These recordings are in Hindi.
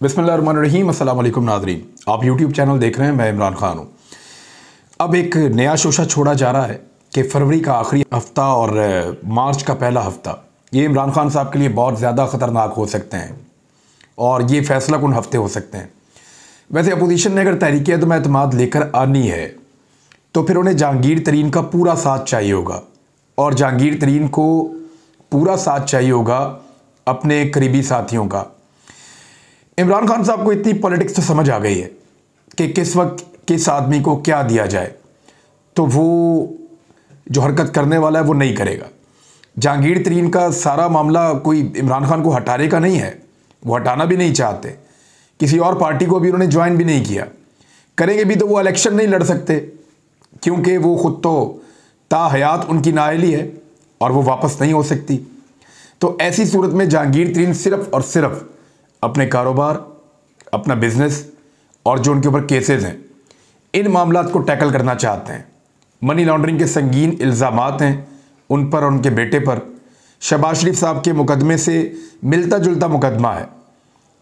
बिस्मिल्लाहिर्रहमानिर्रहीम, अस्सलाम वालेकुम नाज़रीन। आप यूट्यूब चैनल देख रहे हैं, मैं इमरान खान हूँ। अब एक नया शोशा छोड़ा जा रहा है कि फरवरी का आखिरी हफ्ता और मार्च का पहला हफ्ता ये इमरान खान साहब के लिए बहुत ज़्यादा ख़तरनाक हो सकते हैं और ये फैसला कुन हफ्ते हो सकते हैं। वैसे अपोजिशन ने अगर तहरीक अदम एतमाद लेकर आनी है तो फिर उन्हें जहांगीर तरीन का पूरा साथ चाहिए होगा और जहांगीर तरीन को पूरा साथ चाहिए होगा अपने करीबी साथियों का। इमरान खान साहब को इतनी पॉलिटिक्स तो समझ आ गई है कि किस वक्त किस आदमी को क्या दिया जाए, तो वो जो हरकत करने वाला है वो नहीं करेगा। जहांगीर तरीन का सारा मामला कोई इमरान खान को हटाने का नहीं है, वो हटाना भी नहीं चाहते। किसी और पार्टी को भी उन्होंने ज्वाइन भी नहीं किया, करेंगे भी तो वो इलेक्शन नहीं लड़ सकते क्योंकि वो खुद तो ताहयात उनकी नाअहली है और वो वापस नहीं हो सकती। तो ऐसी सूरत में जहांगीर तरीन सिर्फ और सिर्फ अपने कारोबार, अपना बिजनेस और जो उनके ऊपर केसेस हैं इन मामलात को टैकल करना चाहते हैं। मनी लॉन्ड्रिंग के संगीन इल्ज़ामात हैं उन पर और उनके बेटे पर। शहबाज शरीफ साहब के मुकदमे से मिलता जुलता मुकदमा है।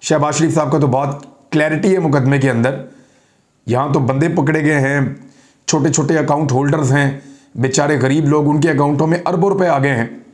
शहबाज शरीफ साहब का तो बहुत क्लैरिटी है मुकदमे के अंदर। यहाँ तो बंदे पकड़े गए हैं, छोटे छोटे अकाउंट होल्डर्स हैं, बेचारे गरीब लोग, उनके अकाउंटों में अरबों रुपए आ गए हैं।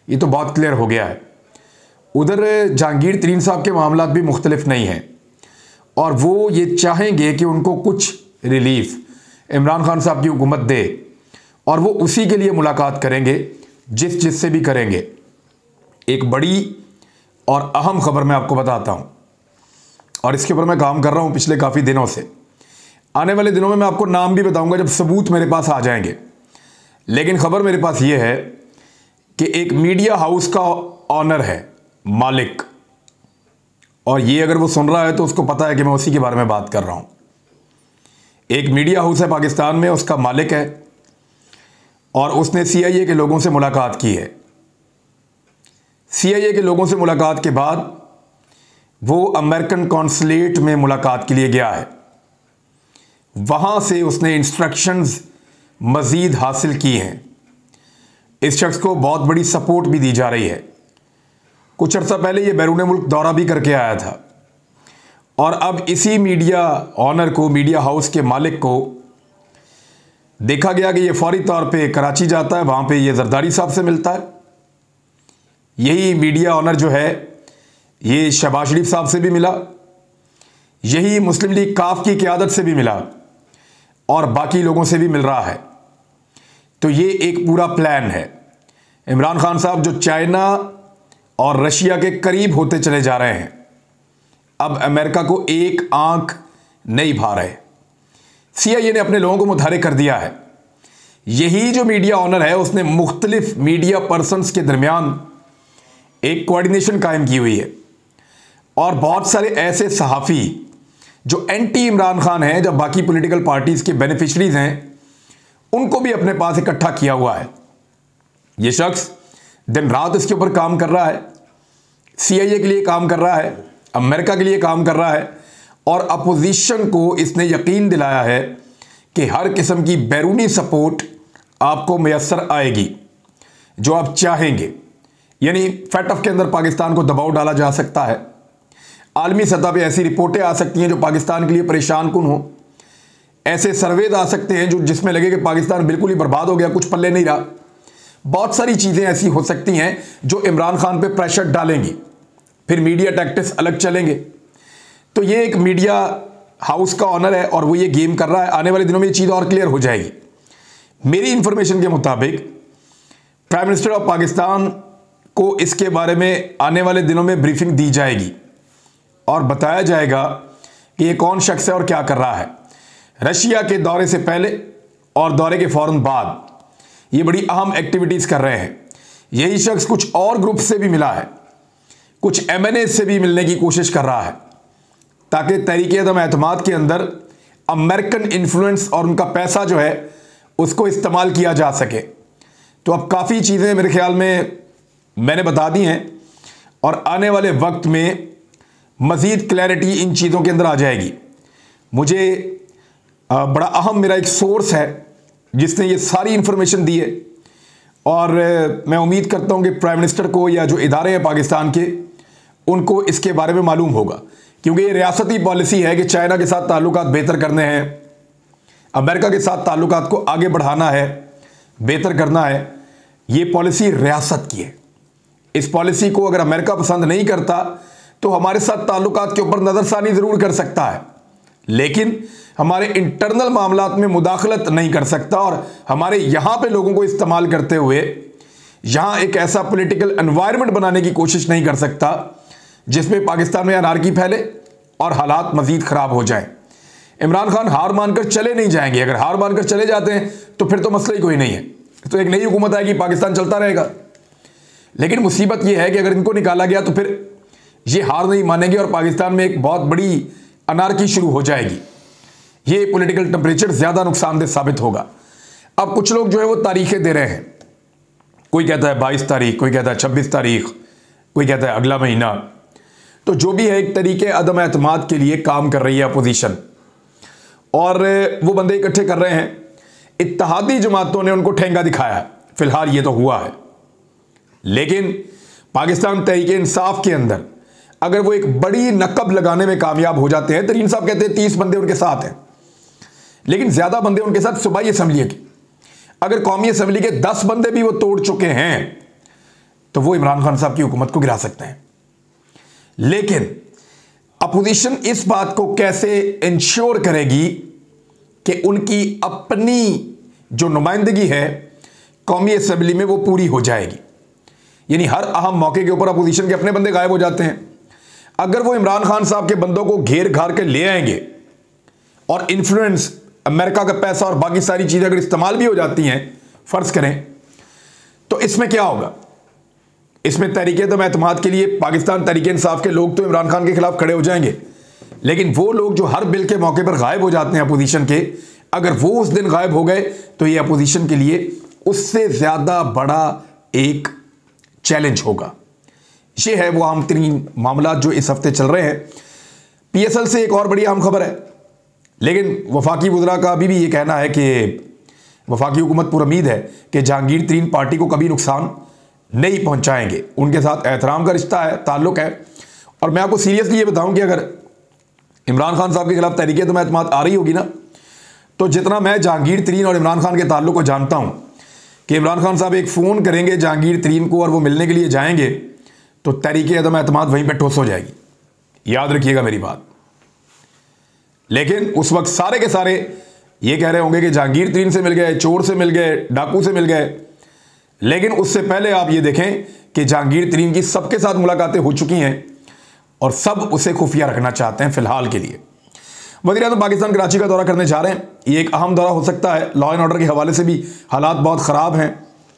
ये तो बहुत क्लियर हो गया है। उधर जहांगीर तरीन साहब के मामलात भी मुख्तलिफ नहीं हैं और वो ये चाहेंगे कि उनको कुछ रिलीफ इमरान खान साहब की हुकूमत दे और वो उसी के लिए मुलाकात करेंगे जिससे भी करेंगे। एक बड़ी और अहम खबर मैं आपको बताता हूँ और इसके ऊपर मैं काम कर रहा हूँ पिछले काफ़ी दिनों से। आने वाले दिनों में मैं आपको नाम भी बताऊँगा जब सबूत मेरे पास आ जाएंगे। लेकिन खबर मेरे पास ये है कि एक मीडिया हाउस का ऑनर है, मालिक, और ये अगर वो सुन रहा है तो उसको पता है कि मैं उसी के बारे में बात कर रहा हूं। एक मीडिया हाउस है पाकिस्तान में, उसका मालिक है और उसने सीआईए के लोगों से मुलाकात की है। सीआईए के लोगों से मुलाकात के बाद वो अमेरिकन कॉन्सुलेट में मुलाकात के लिए गया है। वहां से उसने इंस्ट्रक्शंस मजीद हासिल की हैं। इस शख्स को बहुत बड़ी सपोर्ट भी दी जा रही है। कुछ अर्सा पहले ये बैरून मुल्क दौरा भी करके आया था और अब इसी मीडिया ऑनर को, मीडिया हाउस के मालिक को देखा गया कि ये फौरी तौर पे कराची जाता है, वहाँ पे ये जरदारी साहब से मिलता है। यही मीडिया ऑनर जो है ये शहबाज शरीफ साहब से भी मिला, यही मुस्लिम लीग काफ की क़यादत से भी मिला और बाकी लोगों से भी मिल रहा है। तो ये एक पूरा प्लान है। इमरान खान साहब जो चाइना और रशिया के करीब होते चले जा रहे हैं, अब अमेरिका को एक आंख नहीं भा रहे। सीआईए ने अपने लोगों को मुतहरिक कर दिया है। यही जो मीडिया ऑनर है उसने मुख्तलिफ मीडिया पर्सन्स के दरमियान एक कोऑर्डिनेशन कायम की हुई है और बहुत सारे ऐसे सहाफ़ी जो एंटी इमरान खान हैं, जब बाकी पॉलिटिकल पार्टीज़ के बेनिफिशरीज हैं, उनको भी अपने पास इकट्ठा किया हुआ है। ये शख्स दिन रात इसके ऊपर काम कर रहा है, सीआईए के लिए काम कर रहा है, अमेरिका के लिए काम कर रहा है और अपोजिशन को इसने यकीन दिलाया है कि हर किस्म की बैरूनी सपोर्ट आपको मैसर आएगी जो आप चाहेंगे। यानी फैटफ के अंदर पाकिस्तान को दबाव डाला जा सकता है। आलमी सतह पे ऐसी रिपोर्टें आ सकती हैं जो पाकिस्तान के लिए परेशान कुन हो। ऐसे सर्वेज आ सकते हैं जो जिसमें लगे कि पाकिस्तान बिल्कुल ही बर्बाद हो गया, कुछ पल्ले नहीं रहा। बहुत सारी चीज़ें ऐसी हो सकती हैं जो इमरान खान पे प्रेशर डालेंगी, फिर मीडिया टैक्टिक्स अलग चलेंगे। तो ये एक मीडिया हाउस का ऑनर है और वो ये गेम कर रहा है। आने वाले दिनों में ये चीज़ और क्लियर हो जाएगी। मेरी इंफॉर्मेशन के मुताबिक प्राइम मिनिस्टर ऑफ पाकिस्तान को इसके बारे में आने वाले दिनों में ब्रीफिंग दी जाएगी और बताया जाएगा कि ये कौन शख्स है और क्या कर रहा है। रशिया के दौरे से पहले और दौरे के फ़ौरन बाद ये बड़ी अहम एक्टिविटीज़ कर रहे हैं। यही शख्स कुछ और ग्रुप से भी मिला है, कुछ एमएनए से भी मिलने की कोशिश कर रहा है ताकि तहरीक अदम एतमाद के अंदर अमेरिकन इन्फ्लुएंस और उनका पैसा जो है उसको इस्तेमाल किया जा सके। तो अब काफ़ी चीज़ें मेरे ख्याल में मैंने बता दी हैं और आने वाले वक्त में मज़ीद क्लैरिटी इन चीज़ों के अंदर आ जाएगी। मुझे बड़ा अहम मेरा एक सोर्स है जिसने ये सारी इंफॉर्मेशन दी है और मैं उम्मीद करता हूँ कि प्राइम मिनिस्टर को या जो इदारे हैं पाकिस्तान के, उनको इसके बारे में मालूम होगा। क्योंकि ये रियासती पॉलिसी है कि चाइना के साथ ताल्लुकात बेहतर करने हैं, अमेरिका के साथ ताल्लुकात को आगे बढ़ाना है, बेहतर करना है। ये पॉलिसी रियासत की है। इस पॉलिसी को अगर अमेरिका पसंद नहीं करता तो हमारे साथ ताल्लुकात के ऊपर नजरसानी जरूर कर सकता है, लेकिन हमारे इंटरनल मामलात में मुदाखलत नहीं कर सकता और हमारे यहां पे लोगों को इस्तेमाल करते हुए यहां एक ऐसा पॉलिटिकल एनवायरनमेंट बनाने की कोशिश नहीं कर सकता जिसमें पाकिस्तान में अनारकी फैले और हालात मजीद खराब हो जाएं। इमरान खान हार मानकर चले नहीं जाएंगे। अगर हार मानकर चले जाते हैं तो फिर तो मसला ही कोई नहीं है, तो एक नई हुकूमत आएगी, पाकिस्तान चलता रहेगा। लेकिन मुसीबत यह है कि अगर इनको निकाला गया तो फिर ये हार नहीं मानेंगे और पाकिस्तान में एक बहुत बड़ी अनारकी शुरू हो जाएगी। ये पॉलिटिकल टेम्परेचर ज्यादा नुकसानदेह साबित होगा। अब कुछ लोग जो है वो तारीखें दे रहे हैं, कोई कहता है 22 तारीख, कोई कहता है 26 तारीख, कोई कहता है अगला महीना। तो जो भी है एक तरीके अदम एतमाद के लिए काम कर रही है अपोजिशन, और वो बंदे इकट्ठे कर रहे हैं। इत्तेहादी जमातों ने उनको ठेंगा दिखाया, फिलहाल ये तो हुआ है। लेकिन पाकिस्तान तहरीक इंसाफ के अंदर अगर वो एक बड़ी नकब लगाने में कामयाब हो जाते हैं, तरीन साहब कहते हैं 30 बंदे उनके साथ हैं, लेकिन ज्यादा बंदे उनके साथ सूबाई असम्बली के, अगर कौमी असम्बली के 10 बंदे भी वो तोड़ चुके हैं तो वो इमरान खान साहब की हुकूमत को गिरा सकते हैं। लेकिन अपोजिशन इस बात को कैसे इंश्योर करेगी कि उनकी अपनी जो नुमाइंदगी है कौमी असम्बली में वो पूरी हो जाएगी। यानी हर अहम मौके के ऊपर अपोजिशन के अपने बंदे गायब हो जाते हैं। अगर वो इमरान खान साहब के बंदों को घेर घार के ले आएंगे और इन्फ्लुएंस, अमेरिका का पैसा और बाकी सारी चीजें अगर इस्तेमाल भी हो जाती हैं, फर्ज करें, तो इसमें क्या होगा? इसमें तहरीक एतमाद के लिए पाकिस्तान तहरीक इंसाफ के लोग तो इमरान खान के खिलाफ खड़े हो जाएंगे, लेकिन वो लोग जो हर बिल के मौके पर गायब हो जाते हैं अपोजिशन के, अगर वो उस दिन गायब हो गए तो ये अपोजिशन के लिए उससे ज्यादा बड़ा एक चैलेंज होगा। ये है वो अहम तरीन मामला जो इस हफ्ते चल रहे हैं। PSL से एक और बड़ी अहम खबर है, लेकिन वफाकी वज़रा का अभी भी ये कहना है कि वफाकी हुकूमत पुरुमीद है कि जहांगीर तरीन पार्टी को कभी नुकसान नहीं पहुंचाएंगे। उनके साथ एहतराम का रिश्ता है, ताल्लुक है। और मैं आपको सीरियसली ये बताऊं कि अगर इमरान खान साहब के खिलाफ तहरीक एतमाद आ रही होगी ना, तो जितना मैं जहांगीर तरीन और इमरान खान के ताल्लुक को जानता हूं कि इमरान खान साहब एक फ़ोन करेंगे जहांगीर तरीन को और वो मिलने के लिए जाएंगे तो तहरीक एतमाद वहीं पर ठोस हो जाएगी। याद रखिएगा मेरी बात। लेकिन उस वक्त सारे के सारे ये कह रहे होंगे कि जहांगीर तरीन से मिल गए, चोर से मिल गए, डाकू से मिल गए। लेकिन उससे पहले आप ये देखें कि जहांगीर तरीन की सबके साथ मुलाकातें हो चुकी हैं और सब उसे खुफिया रखना चाहते हैं फिलहाल के लिए। वज़ीर-ए-आज़म पाकिस्तान कराची का दौरा करने जा रहे हैं। ये एक अहम दौरा हो सकता है। लॉ एंड ऑर्डर के हवाले से भी हालात बहुत ख़राब हैं।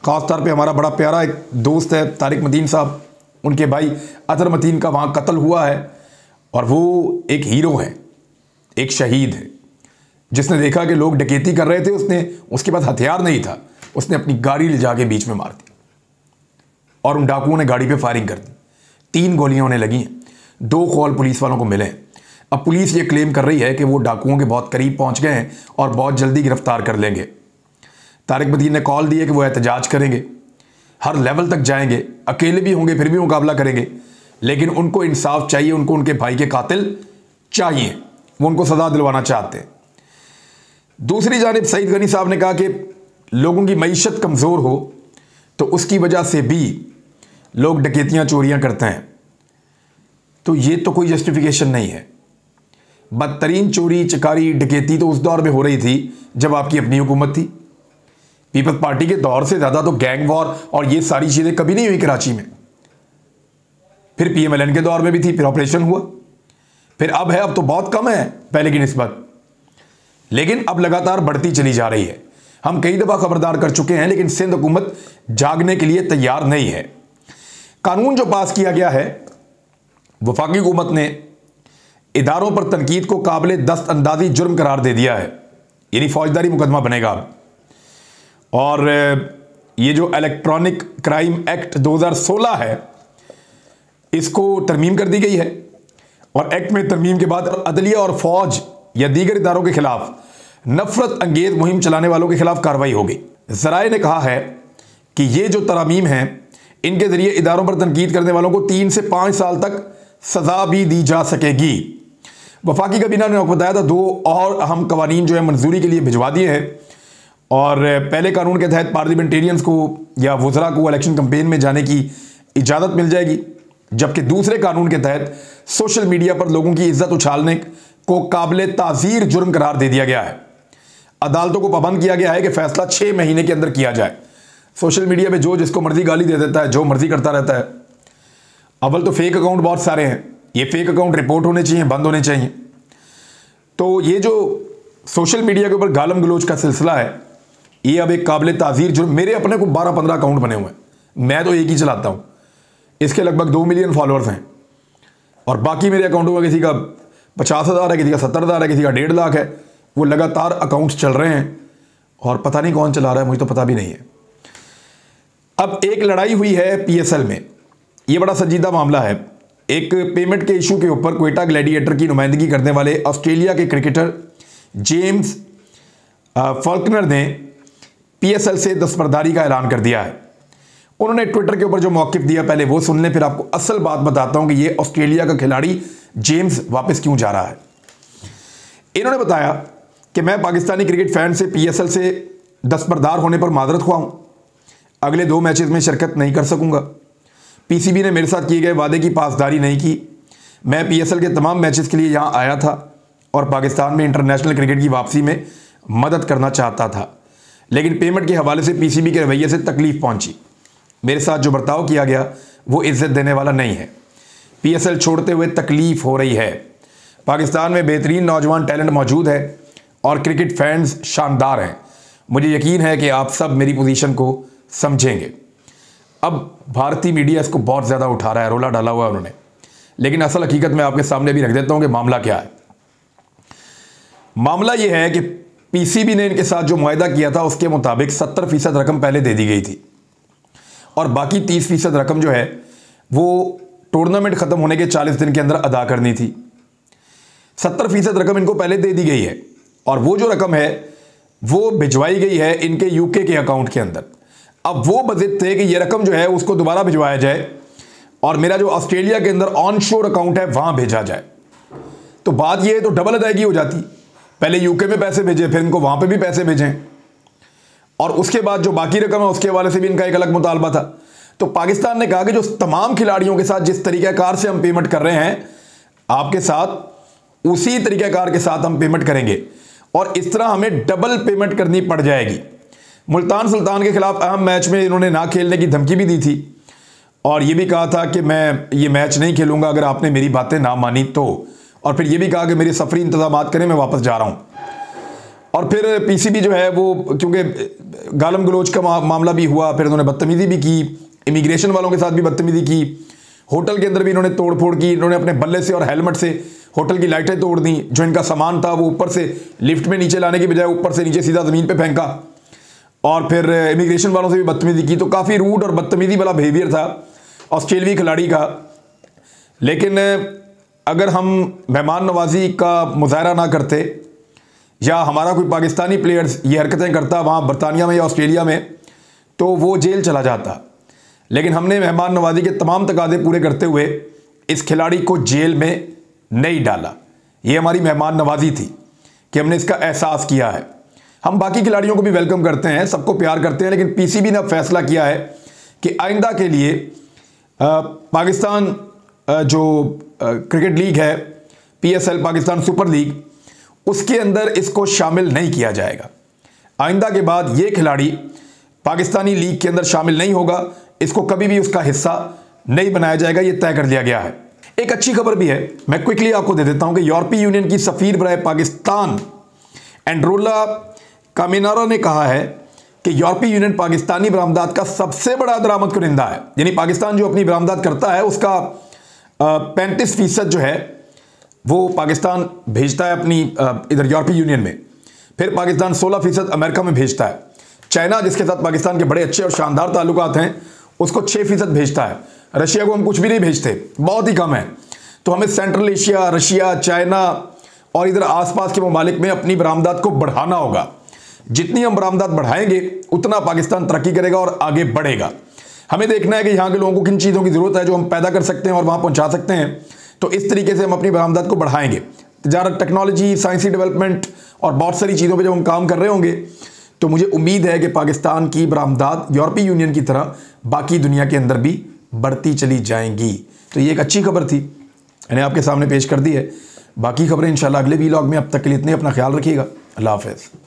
ख़ासतौर पे हमारा बड़ा प्यारा एक दोस्त है तारिक मतीन साहब, उनके भाई अतर मतीन का वहाँ कत्ल हुआ है और वो एक हीरो है, एक शहीद है, जिसने देखा कि लोग डकैती कर रहे थे, उसके पास हथियार नहीं था, उसने अपनी गाड़ी ले जाके बीच में मार दी और उन डाकुओं ने गाड़ी पे फायरिंग कर दी। 3 गोलियां उन्हें लगी हैं, 2 कॉल पुलिस वालों को मिले हैं। अब पुलिस ये क्लेम कर रही है कि वो डाकुओं के बहुत करीब पहुंच गए हैं और बहुत जल्दी गिरफ्तार कर लेंगे। तारिक मतीन ने कॉल दी है कि वो एहतजाज करेंगे, हर लेवल तक जाएंगे, अकेले भी होंगे फिर भी मुकाबला करेंगे, लेकिन उनको इंसाफ चाहिए, उनको उनके भाई के कातिल चाहिए, वो उनको सजा दिलवाना चाहते हैं। दूसरी जानिब सईद गनी साहब ने कहा कि लोगों की मईशत कमज़ोर हो तो उसकी वजह से भी लोग डकैतियाँ चोरियाँ करते हैं, तो ये तो कोई जस्टिफिकेशन नहीं है। बदतरीन चोरी चकारी डकैती तो उस दौर में हो रही थी जब आपकी अपनी हुकूमत थी। पीपल्स पार्टी के दौर से ज़्यादा तो गैंग वॉर और ये सारी चीज़ें कभी नहीं हुई कराची में। फिर PMLN के दौर में भी थी, फिर ऑपरेशन हुआ, फिर अब है, अब तो बहुत कम है पहले की निस्बत, लेकिन अब लगातार बढ़ती चली जा रही है। हम कई दफ़ा खबरदार कर चुके हैं, लेकिन सिंध हुकूमत जागने के लिए तैयार नहीं है। कानून जो पास किया गया है, वफाकी हुकूमत ने इदारों पर तनकीद को काबिल दस्तअंदाजी जुर्म करार दे दिया है, यानी फौजदारी मुकदमा बनेगा। और ये जो इलेक्ट्रॉनिक क्राइम एक्ट 2016 है, इसको तरमीम कर दी गई है और एक्ट में तरमीम के बाद अदलिया और फौज या दीगर इदारों के खिलाफ नफरत अंगेज मुहिम चलाने वालों के खिलाफ कार्रवाई होगी। ज़राए ने कहा है कि ये जो तरामीम हैं, इनके जरिए इदारों पर तनकीद करने वालों को 3 से 5 साल तक सज़ा भी दी जा सकेगी। वफाकी काबीना ने आपको बताया था 2 और अहम कवानीन जो है मंजूरी के लिए भिजवा दिए हैं। और पहले कानून के तहत पार्लियामेंटेरियंस को या वज़रा को इलेक्शन कैंपेन में जाने की इजाज़त मिल जाएगी, जबकि दूसरे कानून के तहत सोशल मीडिया पर लोगों की इज्जत उछालने को काबिल ताज़ीर जुर्म करार दे दिया गया है। अदालतों को पाबंद किया गया है कि फैसला 6 महीने के अंदर किया जाए। सोशल मीडिया पे जो जिसको मर्जी गाली दे देता है, जो मर्जी करता रहता है। अव्वल तो फेक अकाउंट बहुत सारे हैं, ये फेक अकाउंट रिपोर्ट होने चाहिए, बंद होने चाहिए। तो ये जो सोशल मीडिया के ऊपर गालम गलोच का सिलसिला है, ये अब एक काबिल ताज़ीर जुर्म। मेरे अपने को 12-15 अकाउंट बने हुए हैं, मैं तो एक ही चलाता हूँ। इसके लगभग 2 मिलियन फॉलोअर्स हैं और बाकी मेरे अकाउंटों में किसी का 50,000 है, किसी का 70,000 है, किसी का 1.5 लाख है। वो लगातार अकाउंट्स चल रहे हैं और पता नहीं कौन चला रहा है, मुझे तो पता भी नहीं है। अब एक लड़ाई हुई है पीएसएल में, ये बड़ा संजीदा मामला है। एक पेमेंट के इशू के ऊपर क्वेटा ग्लैडिएटर की नुमाइंदगी करने वाले ऑस्ट्रेलिया के क्रिकेटर जेम्स फॉल्कनर ने पीएसएल से दस्तबरदारी का ऐलान कर दिया है। उन्होंने ट्विटर के ऊपर जो मौक़िफ़ दिया, पहले वो सुन लें, फिर आपको असल बात बताता हूं कि ये ऑस्ट्रेलिया का खिलाड़ी जेम्स वापस क्यों जा रहा है। इन्होंने बताया कि मैं पाकिस्तानी क्रिकेट फैन से पीएसएल से दस्तबरदार होने पर माजरत ख्वाह हूं। अगले 2 मैचेस में शिरकत नहीं कर सकूंगा। पीसीबी ने मेरे साथ किए गए वादे की पासदारी नहीं की। मैं पीएसएल के तमाम मैचेस के लिए यहां आया था और पाकिस्तान में इंटरनेशनल क्रिकेट की वापसी में मदद करना चाहता था, लेकिन पेमेंट के हवाले से पीसीबी के रवैये से तकलीफ पहुंची। मेरे साथ जो बर्ताव किया गया वो इज्जत देने वाला नहीं है। पीएसएल छोड़ते हुए तकलीफ हो रही है। पाकिस्तान में बेहतरीन नौजवान टैलेंट मौजूद है और क्रिकेट फैंस शानदार हैं। मुझे यकीन है कि आप सब मेरी पोजीशन को समझेंगे। अब भारतीय मीडिया इसको बहुत ज़्यादा उठा रहा है, रोला डाला हुआ है उन्होंने, लेकिन असल हकीकत मैं आपके सामने भी रख देता हूं कि मामला क्या है। मामला यह है कि पीसीबी ने इनके साथ जो मुआहदा किया था उसके मुताबिक 70% रकम पहले दे दी गई थी और बाकी 30% रकम जो है वो टूर्नामेंट ख़त्म होने के 40 दिन के अंदर अदा करनी थी। 70% रकम इनको पहले दे दी गई है और वो जो रकम है वो भिजवाई गई है इनके यूके के अकाउंट के अंदर। अब वो बजिद थे कि ये रकम जो है उसको दोबारा भिजवाया जाए और मेरा जो ऑस्ट्रेलिया के अंदर ऑन शोर अकाउंट है वहां भेजा जाए। तो बात ये है, तो डबल अदायगी हो जाती। पहले यूके में पैसे भेजे, फिर इनको वहां पे भी पैसे भेजें और उसके बाद जो बाकी रकम है उसके हवाले से भी इनका एक अलग मुतालबा था। तो पाकिस्तान ने कहा कि जो तमाम खिलाड़ियों के साथ जिस तरीक़ाकार से हम पेमेंट कर रहे हैं, आपके साथ उसी तरीक़ाकार के साथ हम पेमेंट करेंगे और इस तरह हमें डबल पेमेंट करनी पड़ जाएगी। मुल्तान सुल्तान के खिलाफ अहम मैच में इन्होंने ना खेलने की धमकी भी दी थी और ये भी कहा था कि मैं ये मैच नहीं खेलूंगा अगर आपने मेरी बातें ना मानी तो, और फिर ये भी कहा कि मेरे सफरी इंतजाम करें, मैं वापस जा रहा हूं। और फिर पीसीबी जो है वो, क्योंकि गालम गलोच का मामला भी हुआ, फिर उन्होंने बदतमीजी भी की, इमिग्रेशन वालों के साथ भी बदतमीजी की, होटल के अंदर भी इन्होंने तोड़फोड़ की। इन्होंने अपने बल्ले से और हेलमेट से होटल की लाइटें तोड़ दी। जो इनका सामान था वो ऊपर से लिफ्ट में नीचे लाने की बजाय ऊपर से नीचे सीधा ज़मीन पे फेंका और फिर इमिग्रेशन वालों से भी बदतमीजी की। तो काफ़ी रूड और बदतमीजी वाला बिहेवियर था ऑस्ट्रेलियाई खिलाड़ी का। लेकिन अगर हम मेहमान नवाजी का मुजाहरा ना करते या हमारा कोई पाकिस्तानी प्लेयर्स ये हरकतें करता वहाँ बरतानिया में या ऑस्ट्रेलिया में, तो वो जेल चला जाता। लेकिन हमने मेहमान नवाजी के तमाम तकादे पूरे करते हुए इस खिलाड़ी को जेल में नहीं डाला। ये हमारी मेहमान नवाजी थी कि हमने इसका एहसास किया है। हम बाकी खिलाड़ियों को भी वेलकम करते हैं, सबको प्यार करते हैं, लेकिन पीसीबी ने अब फैसला किया है कि आइंदा के लिए पाकिस्तान जो क्रिकेट लीग है पीएसएल, पाकिस्तान सुपर लीग, उसके अंदर इसको शामिल नहीं किया जाएगा। आइंदा के बाद ये खिलाड़ी पाकिस्तानी लीग के अंदर शामिल नहीं होगा, इसको कभी भी उसका हिस्सा नहीं बनाया जाएगा, ये तय कर लिया गया है। एक अच्छी खबर भी है, मैं क्विकली आपको दे देता हूं कि यूरोपीय यूनियन की सफीर बराए पाकिस्तान एंड्रोला कामिनारा ने कहा है कि यूरोपीय यूनियन पाकिस्तानी बरामदात का सबसे बड़ा दरामद कुनिंदा है। यानी पाकिस्तान जो अपनी बरामदात करता है उसका 35% जो है वो पाकिस्तान भेजता है अपनी इधर यूरोपीय यूनियन में, फिर पाकिस्तान 16% अमेरिका में भेजता है। चाइना जिसके साथ पाकिस्तान के बड़े अच्छे और शानदार ताल्लुकात हैं उसको 6% भेजता है। रशिया को हम कुछ भी नहीं भेजते, बहुत ही कम है। तो हमें सेंट्रल एशिया, रशिया, चाइना और इधर आसपास के ममालिक में अपनी बरामदात को बढ़ाना होगा। जितनी हम बरामदात बढ़ाएंगे उतना पाकिस्तान तरक्की करेगा और आगे बढ़ेगा। हमें देखना है कि यहाँ के लोगों को किन चीज़ों की ज़रूरत है जो हम पैदा कर सकते हैं और वहाँ पहुँचा सकते हैं, तो इस तरीके से हम अपनी बरामदात को बढ़ाएंगे। तिजारत, टेक्नोलॉजी, साइंसी डेवलपमेंट और बहुत सारी चीज़ों पे जब हम काम कर रहे होंगे तो मुझे उम्मीद है कि पाकिस्तान की बरामदात यूरोपीय यूनियन की तरह बाकी दुनिया के अंदर भी बढ़ती चली जाएंगी। तो ये एक अच्छी खबर थी, मैंने आपके सामने पेश कर दी है। बाकी खबरें इंशाल्लाह अगले वीलॉग में। अब तक के लिए इतने, अपना ख्याल रखिएगा। अल्लाह हाफ़िज़।